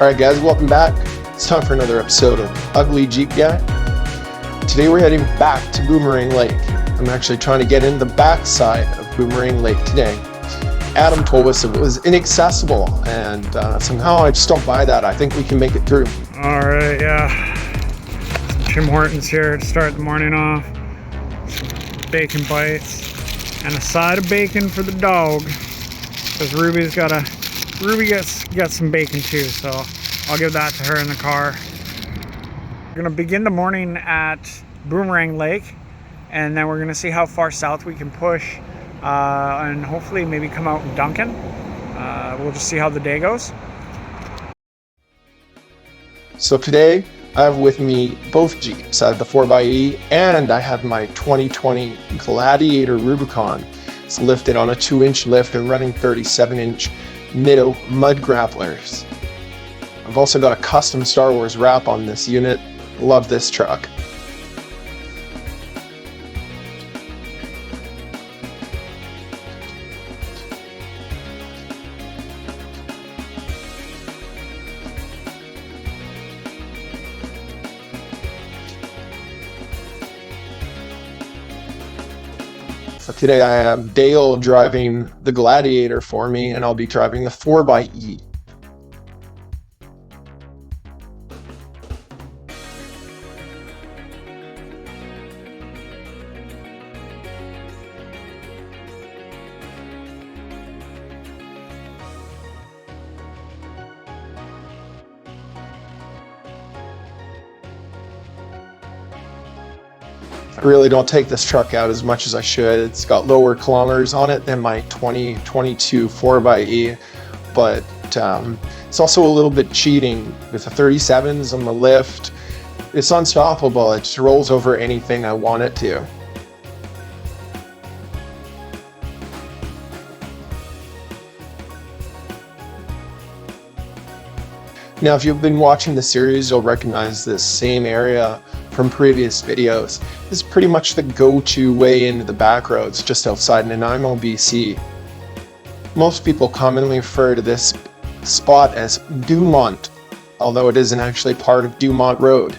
Alright guys, welcome back. It's time for another episode of Ugly Jeep Guy. Today we're heading back to Boomerang Lake. I'm actually trying to get in the backside of Boomerang Lake today. Adam told us it was inaccessible, and somehow I just don't buy that. I think we can make it through. Alright, yeah. Some Tim Hortons here to start the morning off. Some bacon bites. And a side of bacon for the dog. Because Ruby gets some bacon too, so I'll give that to her in the car. We're going to begin the morning at Boomerang Lake, and then we're going to see how far south we can push, and hopefully maybe come out in Duncan. We'll just see how the day goes. So today I have with me both Jeeps. I have the 4xe and I have my 2020 Gladiator Rubicon. It's lifted on a 2-inch lift and running 37-inch Nitto mud grapplers. I've also got a custom Star Wars wrap on this unit. Love this truck. So today I have Dale driving the Gladiator for me, and I'll be driving the 4xe. I really don't take this truck out as much as I should. It's got lower kilometers on it than my 2022 4xe, but it's also a little bit cheating with the 37s on the lift. It's unstoppable. It just rolls over anything I want it to. Now, if you've been watching the series, you'll recognize this same area from previous videos. This is pretty much the go-to way into the back roads just outside Nanaimo, BC. Most people commonly refer to this spot as Dumont, although it isn't actually part of Dumont Road.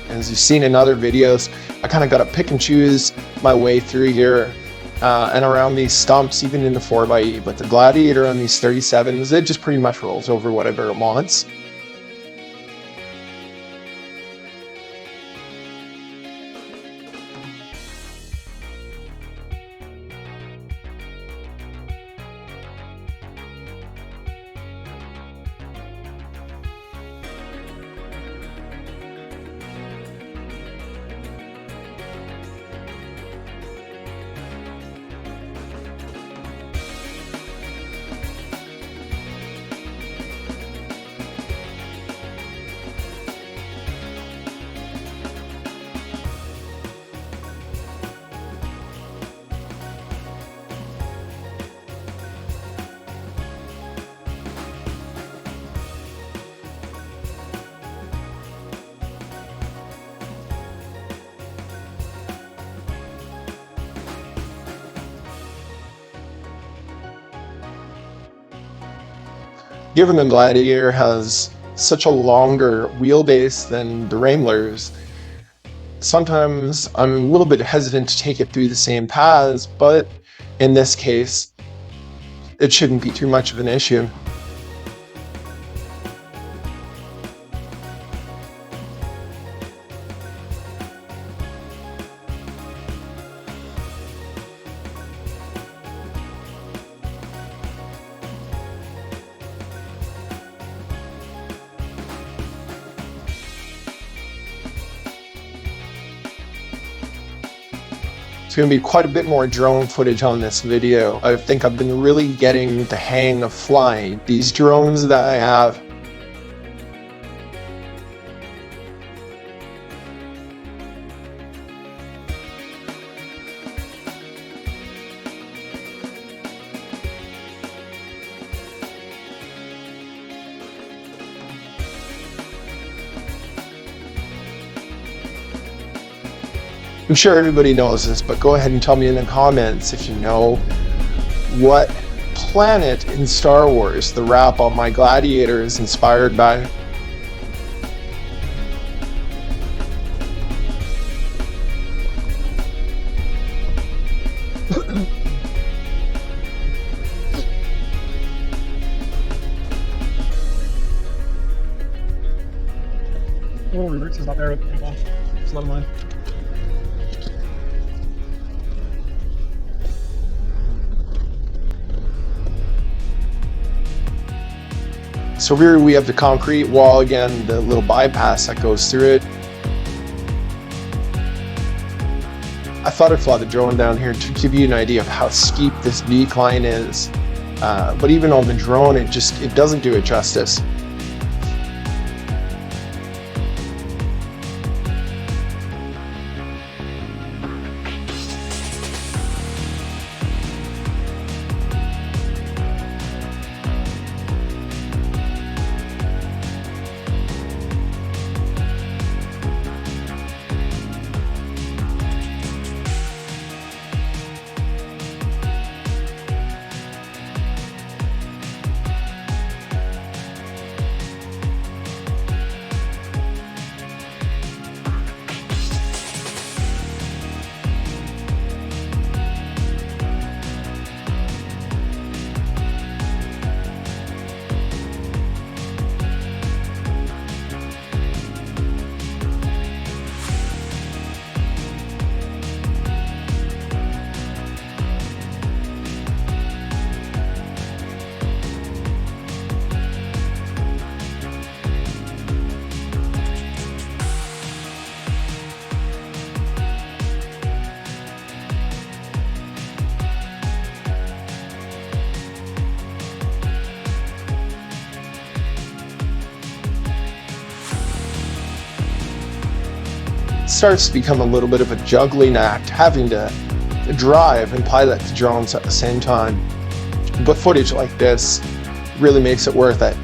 As you've seen in other videos, I kind of got to pick and choose my way through here and around these stumps, even in the 4xe. But the Gladiator on these 37s, it just pretty much rolls over whatever it wants. Given the Gladiator has such a longer wheelbase than the Wranglers, sometimes I'm a little bit hesitant to take it through the same paths, but in this case, it shouldn't be too much of an issue. It's going to be quite a bit more drone footage on this video. I think I've been really getting the hang of flying these drones that I have. I'm sure everybody knows this, but go ahead and tell me in the comments if you know what planet in Star Wars the wrap on my Gladiator is inspired by. Oh, Roberts is not there with the people. Just let him line. So here we have the concrete wall again, the little bypass that goes through it. I thought I'd fly the drone down here to give you an idea of how steep this decline is. But even on the drone, it doesn't do it justice. Starts to become a little bit of a juggling act, having to drive and pilot the drones at the same time. But footage like this really makes it worth it.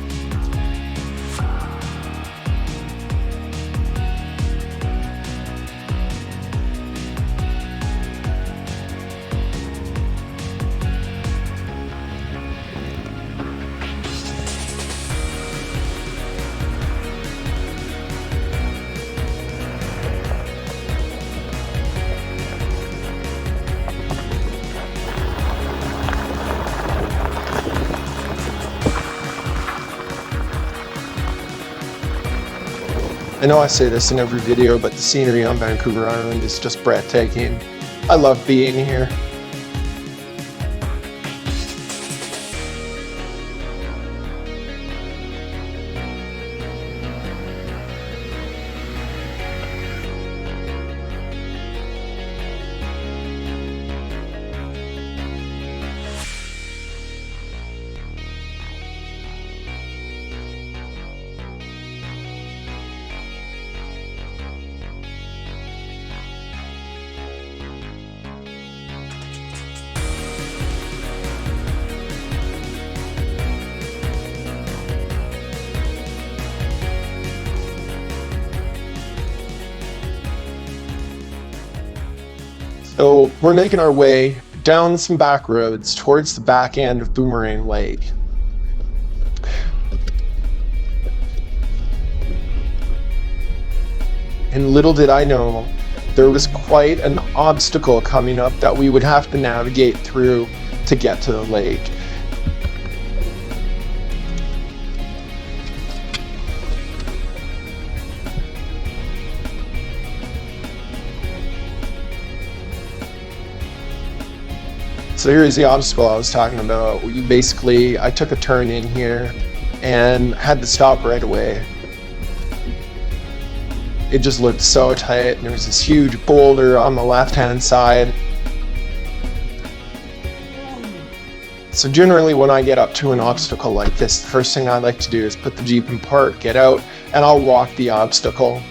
I know I say this in every video, but the scenery on Vancouver Island is just breathtaking. I love being here. So we're making our way down some back roads towards the back end of Boomerang Lake. And little did I know, there was quite an obstacle coming up that we would have to navigate through to get to the lake. So here's the obstacle I was talking about. I took a turn in here and had to stop right away. It just looked so tight, and there was this huge boulder on the left-hand side. So generally when I get up to an obstacle like this, the first thing I like to do is put the Jeep in park, get out, and I'll walk the obstacle.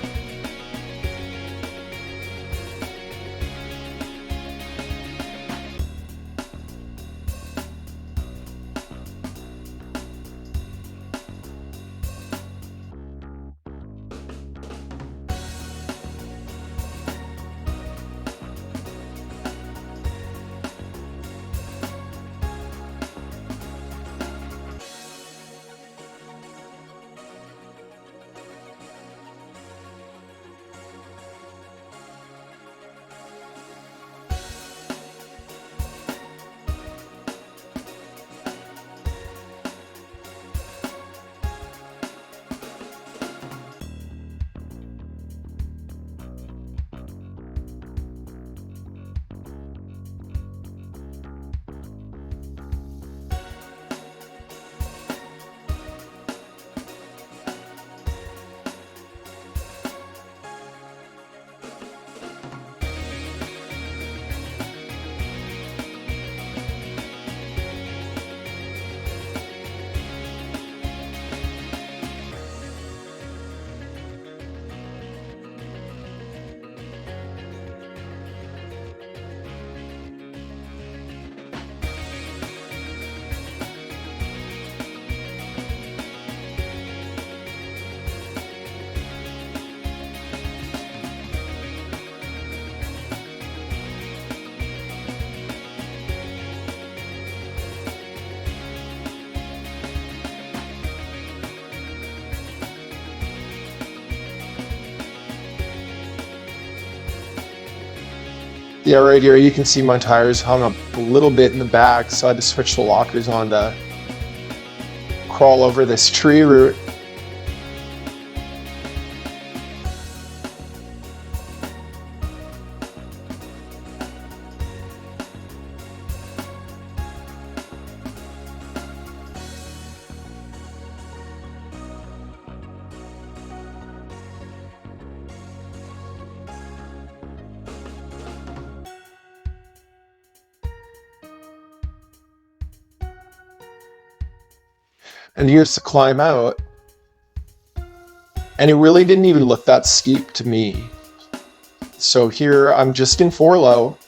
Yeah, right here you can see my tires hung up a little bit in the back, so I had to switch the lockers on to crawl over this tree root. And here's the climb out. And it really didn't even look that steep to me. So here I'm just in 4 low.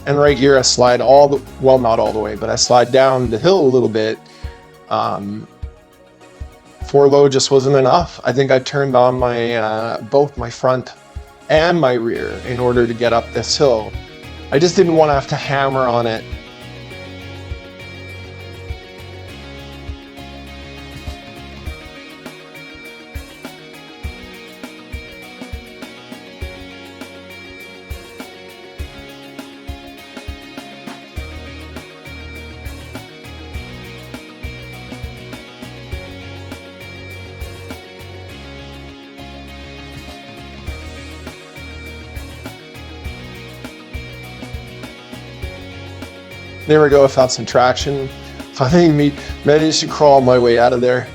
And right here I slide all the, well, not all the way, but I slide down the hill a little bit. 4 low just wasn't enough. I think I turned on my both my front and my rear in order to get up this hill. I just didn't want to have to hammer on it. There we go, I found some traction. Finally managed to crawl my way out of there.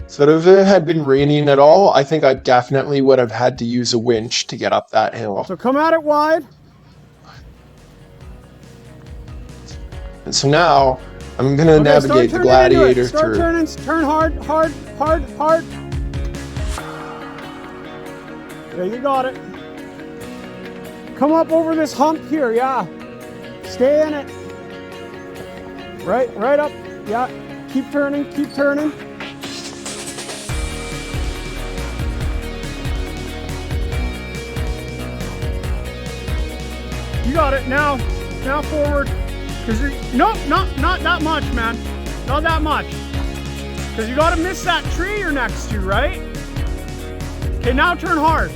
So if it had been raining at all, I think I definitely would have had to use a winch to get up that hill. So come at it wide. And so now I'm going to navigate the Gladiator through. Turn hard. Yeah, you got it. Come up over this hump here, yeah. Stay in it. Right up, yeah. Keep turning. You got it, now forward. Cause nope, not that much, man. Not that much. Cause you gotta miss that tree you're next to, right? Okay, now turn hard.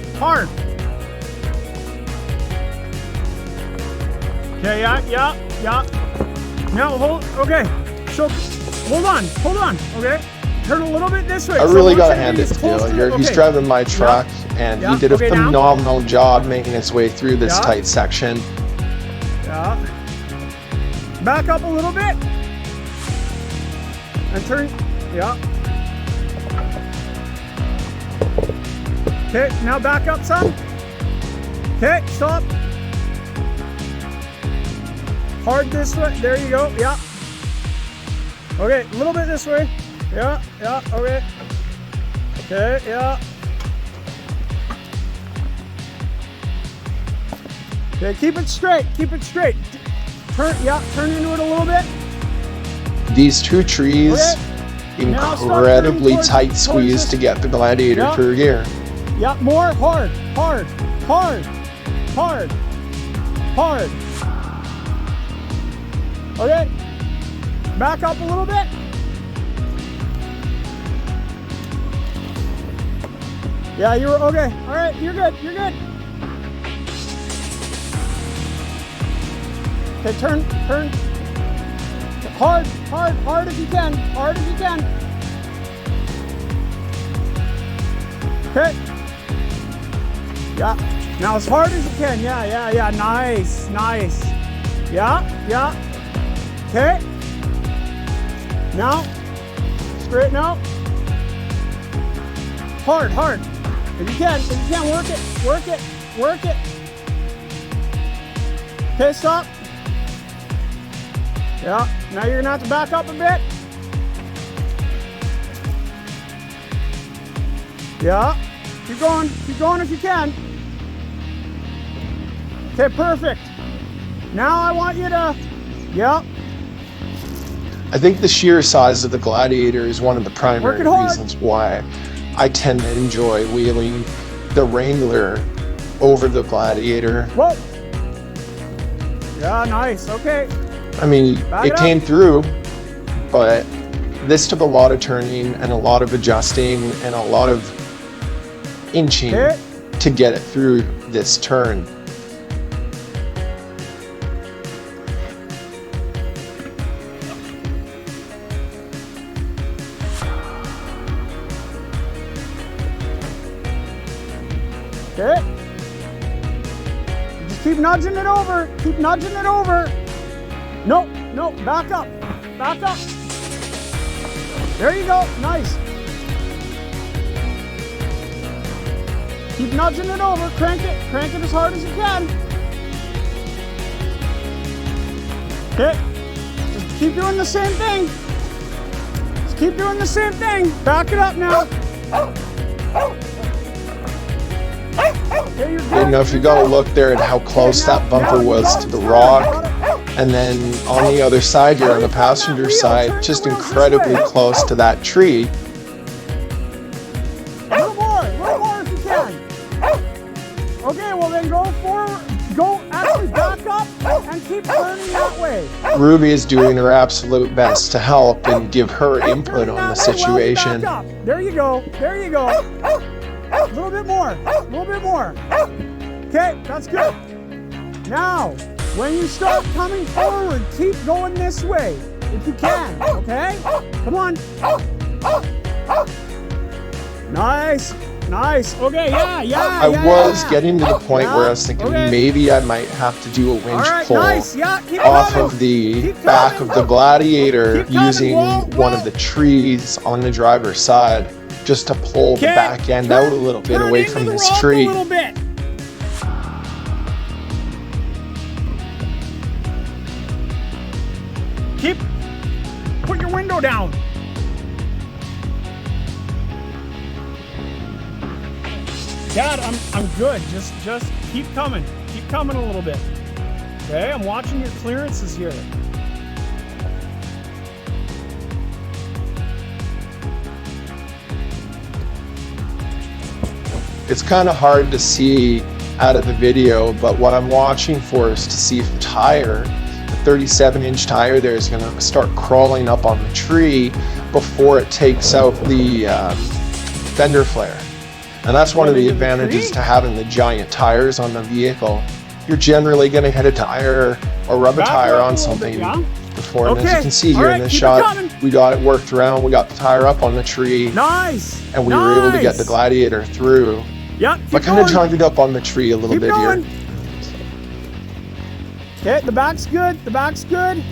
Okay, yeah. Now okay. So hold on, okay? Turn a little bit this way. I really gotta hand it to Dale. He's driving my truck and he did a phenomenal job making his way through this tight section. Yeah. Back up a little bit. And turn, yeah. Okay, now back up some. Okay, stop. Hard this way, there you go, yeah. Okay, a little bit this way. Yeah, okay. Okay, yeah. Okay, keep it straight. Turn into it a little bit. These 2 trees, incredibly tight squeeze to get the Gladiator through here. Yeah, more hard. Okay, back up a little bit. Yeah, you were okay. All right, you're good. Okay, turn. Hard if you can. Okay. Yeah. Now as hard as you can. Yeah. Nice. Yeah. Okay. Now, straighten out. Hard. If you can, work it. Okay, stop. Yeah, now you're gonna have to back up a bit. Yeah, keep going if you can. Okay, perfect. Now I want you to, yep. I think the sheer size of the Gladiator is one of the primary Working hard. reasons why I tend to enjoy wheeling the Wrangler over the Gladiator. Whoa. Yeah, nice, okay. I mean, Back it it came through, but this took a lot of turning and a lot of adjusting and a lot of inching to get it through this turn. Okay. Just keep nudging it over. Keep nudging it over. No, no, back up. Back up. There you go. Nice. Keep nudging it over. Crank it. Crank it as hard as you can. Okay. Just keep doing the same thing. Just keep doing the same thing. Back it up now. Okay, you're good. You know, if you got to look there at how close that bumper was to the rock, and then on the other side, you're on the passenger side, just incredibly close to that tree. A little more if you can. Okay, well then go forward, actually back up and keep turning that way. Ruby is doing her absolute best to help and give her input on the situation. Back up. There you go, there you go. A little bit more, a little bit more. Okay, that's good. Now, when you start coming forward, keep going this way, if you can, okay? Come on. Nice, nice. Okay, yeah. I was getting to the point where I was thinking maybe I might have to do a winch pull off of the back of the Gladiator using one of the trees on the driver's side, just to pull the back end out a little bit away from this tree. Put your window down. Dad, I'm good. Just keep coming. Keep coming a little bit. Okay, I'm watching your clearances here. It's kind of hard to see out of the video, but what I'm watching for is to see if the tire, the 37-inch tire there, is going to start crawling up on the tree before it takes out the fender flare. And that's one of the advantages to having the giant tires on the vehicle. You're generally going to hit a tire or rub a tire on something before. And as you can see here in this shot, we got it worked around. We got the tire up on the tree. Nice. And we were able to get the Gladiator through. Yep. I kind of jogged it up on the tree a little bit here. Okay, the back's good. The back's good.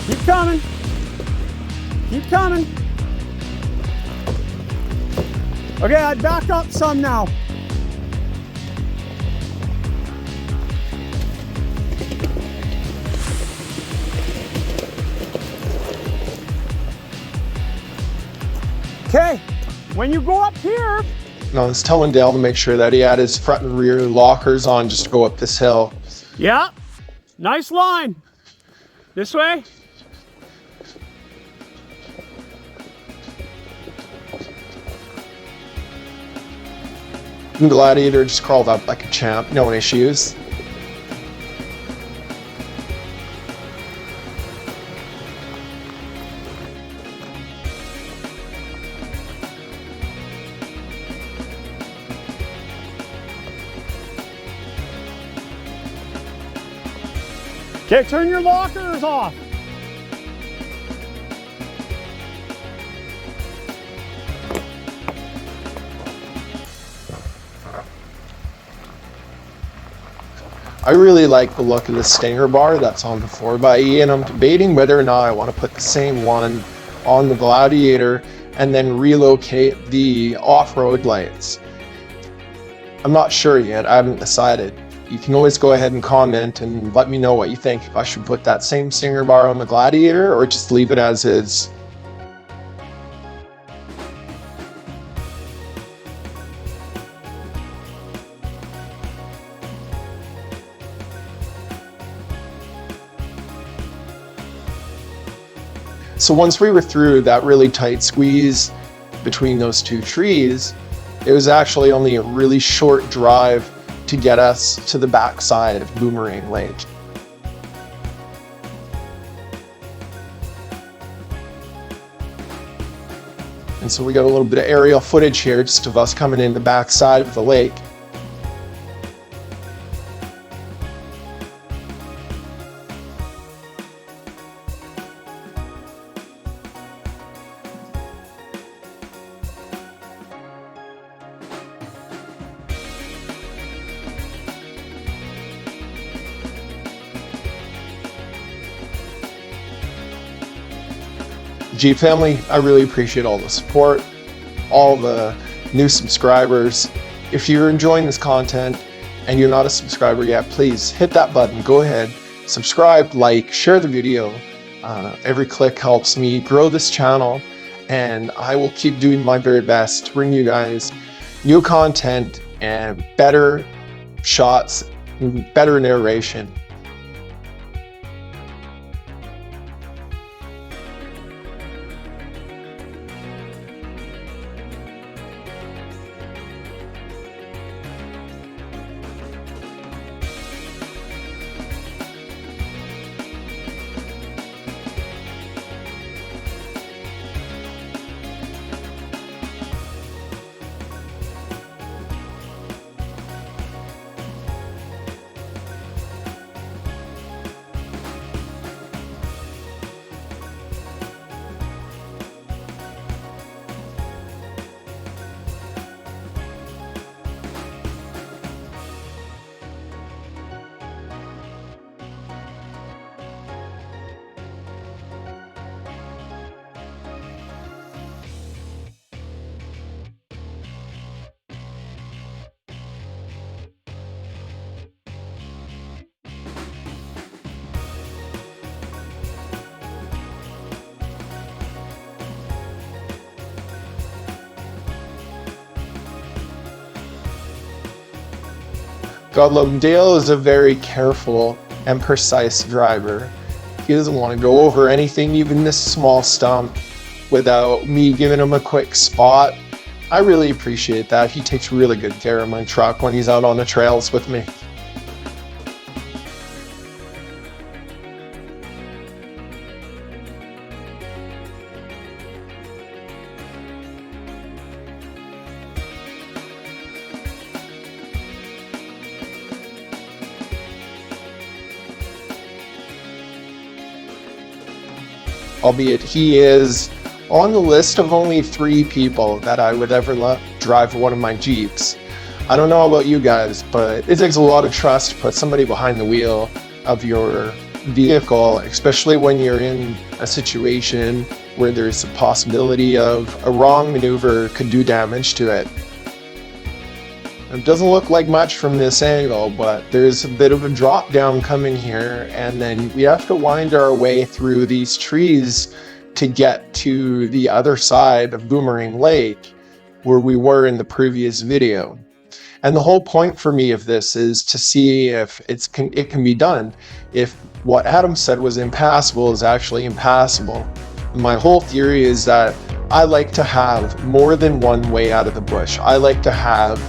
Keep coming. Keep coming. Okay, I'd back up some now. Okay, when you go up here. No, I was telling Dale to make sure that he had his front and rear lockers on just to go up this hill. Yeah, nice line. This way. The Gladiator just crawled up like a champ, no issues. Okay, turn your lockers off. I really like the look of the stinger bar that's on the 4xe, and I'm debating whether or not I want to put the same one on the Gladiator and then relocate the off-road lights. I'm not sure yet, I haven't decided. You can always go ahead and comment and let me know what you think, if I should put that same stinger bar on the Gladiator or just leave it as is. So once we were through that really tight squeeze between those two trees, it was actually only a really short drive to get us to the backside of Boomerang Lake. And so we got a little bit of aerial footage here just of us coming in the backside of the lake. G family, I really appreciate all the support, all the new subscribers. If you're enjoying this content and you're not a subscriber yet, please hit that button. Go ahead, subscribe, like, share the video. Every click helps me grow this channel, and I will keep doing my very best to bring you guys new content and better shots, better narration. God love him, Dale is a very careful and precise driver. He doesn't want to go over anything, even this small stump, without me giving him a quick spot. I really appreciate that. He takes really good care of my truck when he's out on the trails with me. Albeit he is on the list of only 3 people that I would ever let drive one of my Jeeps. I don't know about you guys, but it takes a lot of trust to put somebody behind the wheel of your vehicle, especially when you're in a situation where there's a possibility of a wrong maneuver could do damage to it. It doesn't look like much from this angle, but there's a bit of a drop down coming here, and then we have to wind our way through these trees to get to the other side of Boomerang Lake, where we were in the previous video. And the whole point for me of this is to see if it can be done. If what Adam said was impassable is actually impassable. My whole theory is that I like to have more than one way out of the bush. I like to have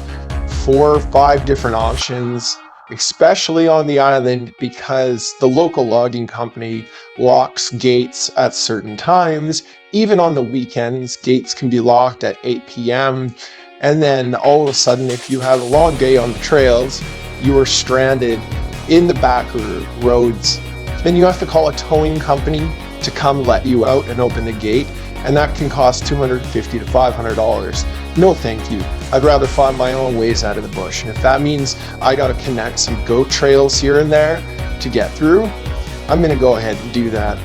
4 or 5 different options, especially on the island, because the local logging company locks gates at certain times. Even on the weekends, gates can be locked at 8 p.m. And then all of a sudden, if you have a long day on the trails, you are stranded in the back roads. Then you have to call a towing company to come let you out and open the gate, and that can cost $250 to $500. No thank you. I'd rather find my own ways out of the bush. And if that means I gotta connect some goat trails here and there to get through, I'm gonna go ahead and do that.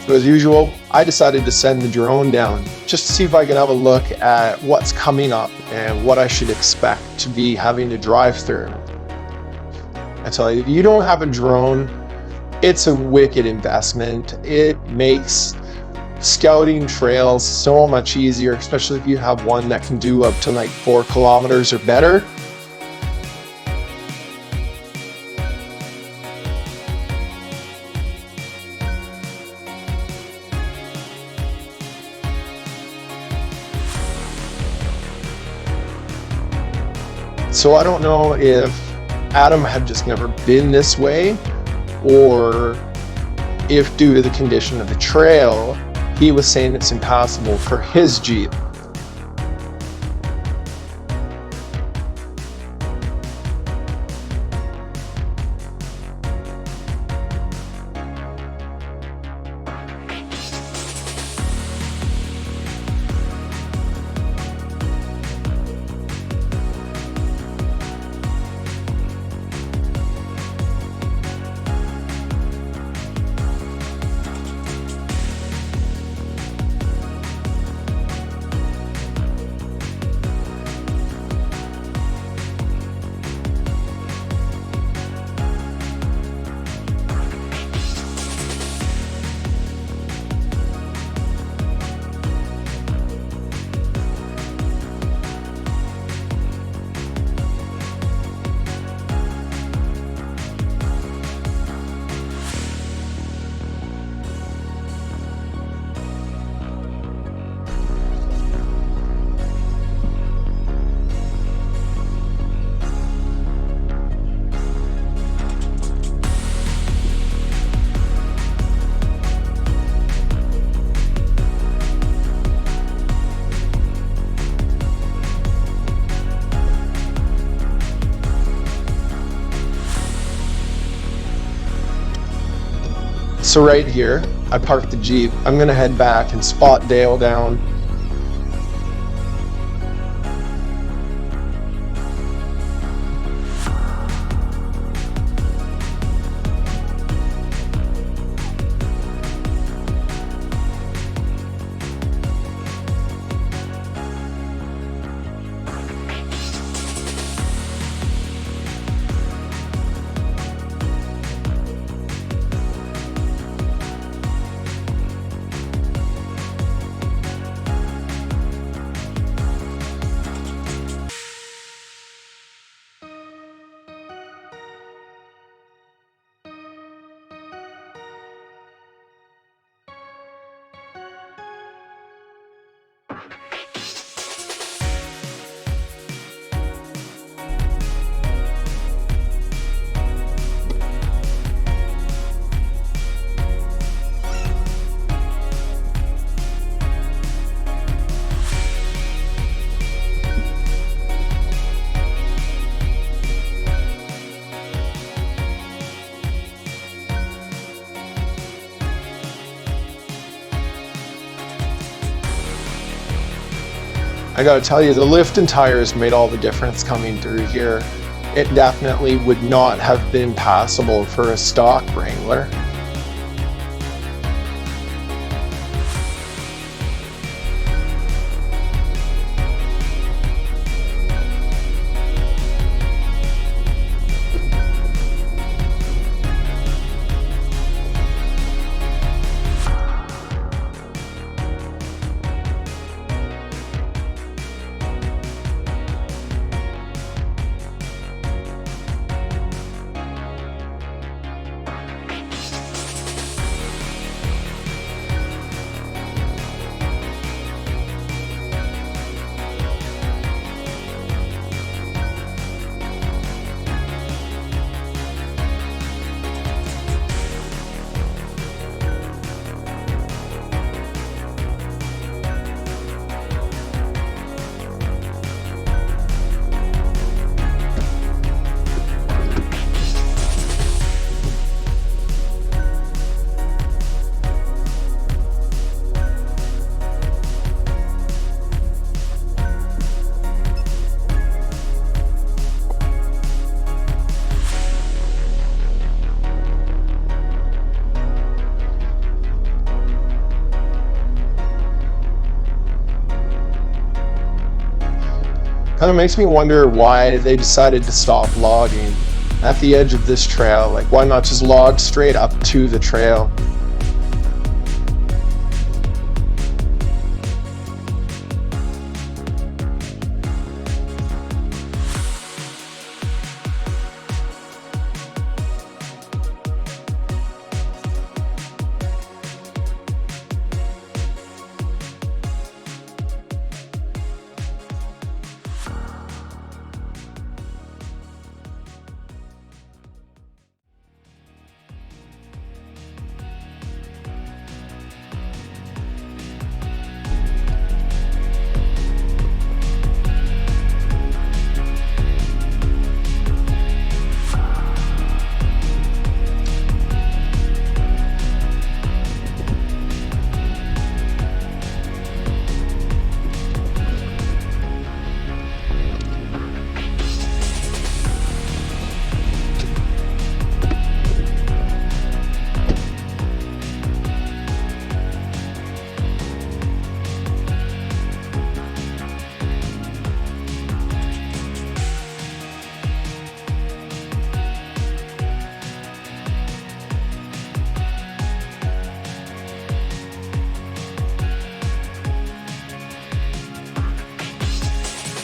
So as usual, I decided to send the drone down just to see if I can have a look at what's coming up and what I should expect to be having to drive through. I tell you, if you don't have a drone, it's a wicked investment. It makes scouting trails so much easier, especially if you have one that can do up to like 4 kilometers or better. So I don't know if Adam had just never been this way, or if due to the condition of the trail, he was saying it's impassable for his Jeep. So right here, I parked the Jeep. I'm gonna head back and spot Dale down. I gotta tell you, the lift and tires made all the difference coming through here. It definitely would not have been passable for a stock Wrangler. Kind of makes me wonder why they decided to stop logging at the edge of this trail. Like, why not just log straight up to the trail?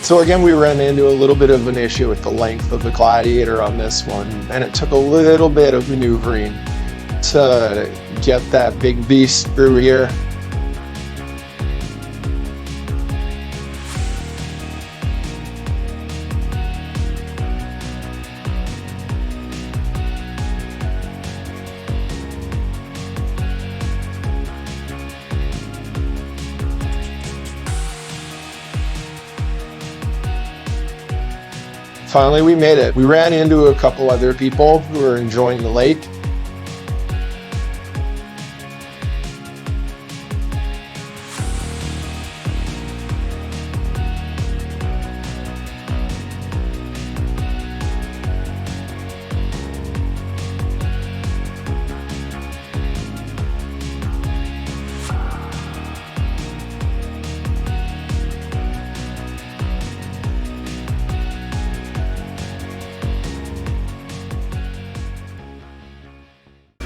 So again, we ran into a little bit of an issue with the length of the Gladiator on this one, and it took a little bit of maneuvering to get that big beast through here. Finally, we made it. We ran into a couple other people who were enjoying the lake.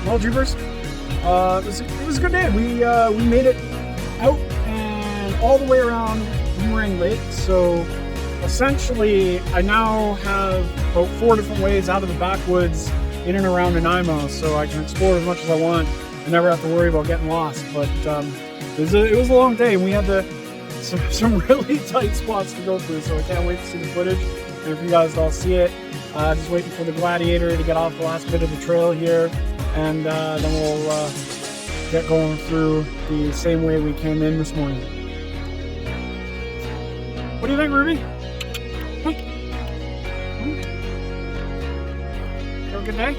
Well, Jeepers, it was a good day. We made it out and all the way around Boomerang Lake. So essentially, I now have about 4 different ways out of the backwoods in and around Nanaimo, so I can explore as much as I want and never have to worry about getting lost. But it was a long day, and we had some really tight spots to go through. So I can't wait to see the footage and for you guys to all see it. Just waiting for the Gladiator to get off the last bit of the trail here. And then we'll get going through the same way we came in this morning. What do you think, Ruby? Hey. Have a good day?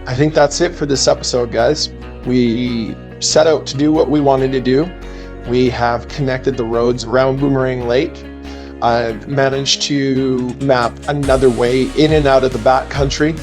I think that's it for this episode, guys. We set out to do what we wanted to do. We have connected the roads around Boomerang Lake. I've managed to map another way in and out of the backcountry